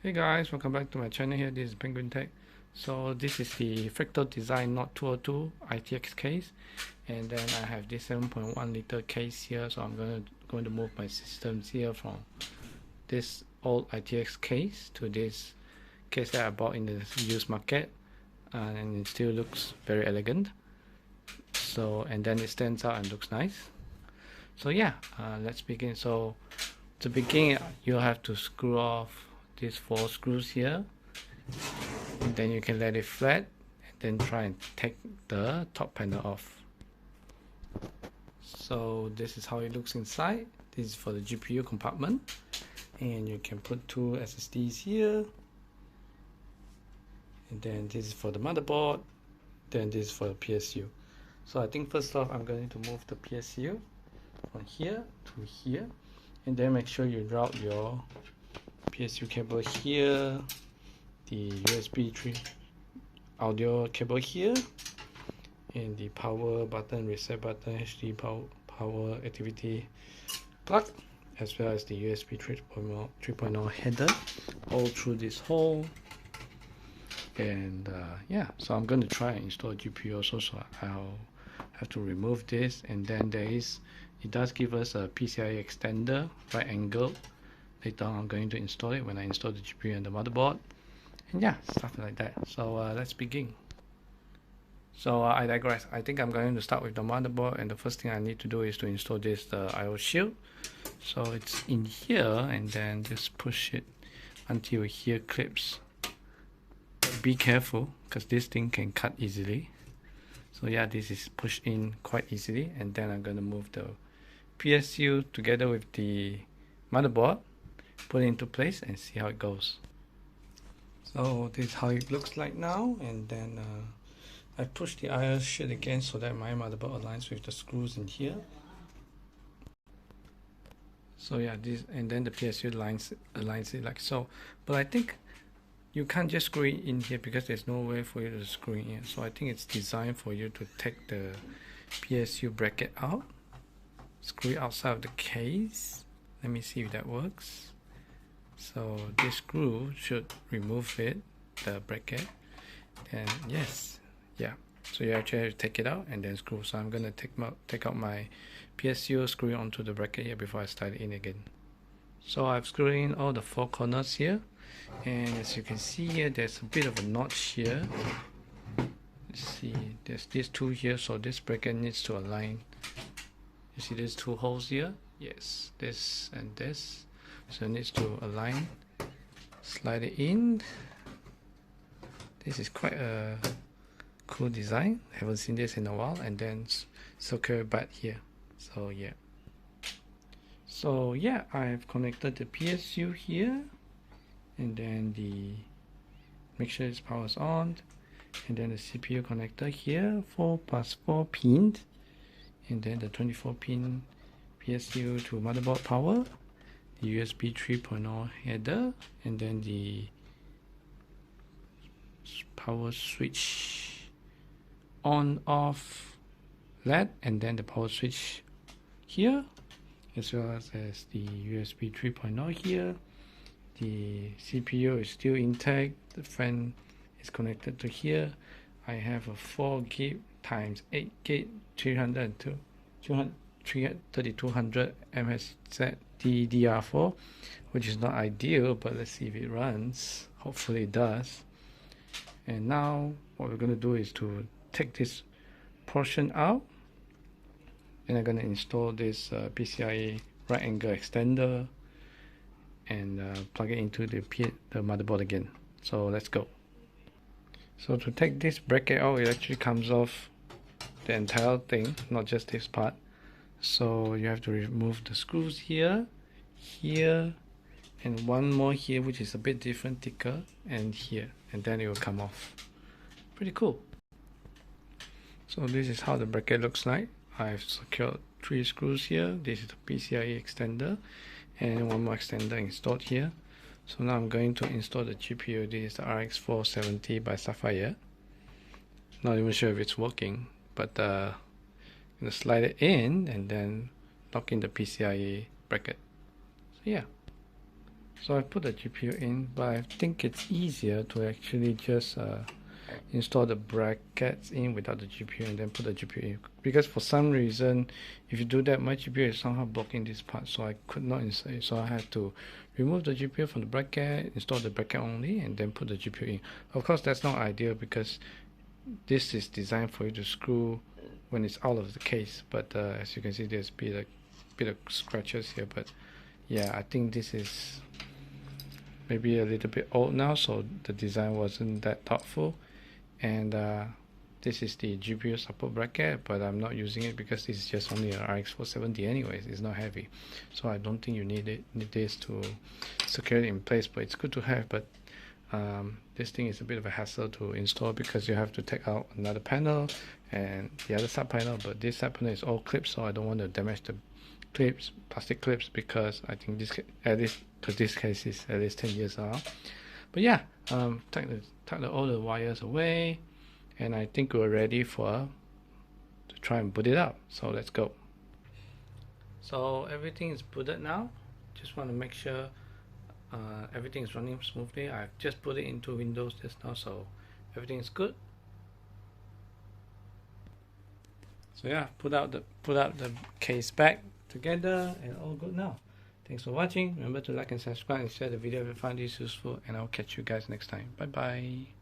Hey guys, welcome back to my channel here. This is Penguin Tech. So this is the Fractal Design Node 202 ITX case, and then I have this 7.1 liter case here. So I'm going to move my systems here from this old ITX case to this case that I bought in the used market, and it still looks very elegant. So and then it stands out and looks nice. So yeah, let's begin. So to begin, you'll have to screw off these 4 screws here, and then you can let it flat and then try and take the top panel off. So this is how it looks inside. This is for the GPU compartment, and you can put 2 SSDs here, and then this is for the motherboard, then this is for the PSU. So I think first off I'm going to move the PSU from here to here, and then make sure you route your PSU cable here, the USB 3 audio cable here, and the power button, reset button, HD power activity plug, as well as the USB 3.0 header all through this hole. And yeah, so I'm going to try and install a GPU also, so I'll have to remove this. And then it does give us a PCIe extender, right angle. Later on I'm going to install it when I install the GPU and the motherboard, and yeah, stuff like that. So let's begin. So I digress. I think I'm going to start with the motherboard, and the first thing I need to do is to install this IO shield. So it's in here, and then just push it until here clips. Be careful, because this thing can cut easily. So yeah, this is pushed in quite easily, and then I'm going to move the PSU together with the motherboard, put it into place, and see how it goes. So this is how it looks like now, and then I push the IO shield again so that my motherboard aligns with the screws in here. So yeah, this, and then the PSU aligns it like so. But I think you can't just screw it in here because there's no way for you to screw it in. So I think it's designed for you to take the PSU bracket out, screw it outside of the case. Let me see if that works. So this screw should remove it, the bracket, and yes, yeah. So you actually have to take it out and then screw. So I'm gonna take out my PSU, screw it onto the bracket here before I start it in again. So I've screwed in all the 4 corners here, and as you can see here, there's a bit of a notch here. Let's see, there's these 2 here, so this bracket needs to align. You see there's 2 holes here? Yes, this and this. So it needs to align. Slide it in. This is quite a cool design. Haven't seen this in a while. And then secure back here. So yeah. So yeah, I've connected the PSU here, and then make sure its power is on, and then the CPU connector here, 4+4 pins, and then the 24 pin PSU to motherboard power, the USB 3.0 header, and then the power switch on off LED, and then the power switch here, as well as the USB 3.0 here. The CPU is still intact. The fan is connected to here. I have a 4 GB times 8 GB 3200 MHz DDR4, which is not ideal, but let's see if it runs. Hopefully it does. And now what we're going to do is to take this portion out, and I'm going to install this PCIe right angle extender and plug it into the motherboard again. So let's go. So to take this bracket out, it actually comes off the entire thing, not just this part. So you have to remove the screws here, here, and one more here, which is a bit different, thicker, and here, and then it will come off. Pretty cool. So this is how the bracket looks like. I've secured 3 screws here. This is the PCIe extender, and one more extender installed here. So now I'm going to install the GPU. This is the RX 470 by Sapphire. Not even sure if it's working, but I'm gonna slide it in and then lock in the PCIe bracket. So yeah, So I put the GPU in, but I think it's easier to actually just install the brackets in without the GPU and then put the GPU in. Because for some reason, if you do that, my GPU is somehow blocking this part, so I could not install it. So I had to remove the GPU from the bracket, install the bracket only, and then put the GPU in. Of course, that's not ideal because this is designed for you to screw when it's out of the case. But as you can see, there's a bit of scratches here. But yeah, I think this is maybe a little bit old now, so the design wasn't that thoughtful. And this is the GPU support bracket, but I'm not using it because this is just only an RX 470 anyways. It's not heavy, so I don't think you need this to secure it in place, but it's good to have. But this thing is a bit of a hassle to install because you have to take out another panel and the other side panel, but this side panel is all clips, so I don't want to damage the clips, plastic clips, because I think this, at least because this case is at least 10 years old. But yeah, tuck all the wires away, and I think we're ready to try and boot it up. So let's go. So everything is booted now. Just want to make sure everything is running smoothly. I've just put it into Windows just now, so everything is good. So yeah, put out the case back together and all good now. Thanks for watching. Remember to like and subscribe and share the video if you find this useful, and I'll catch you guys next time. Bye bye.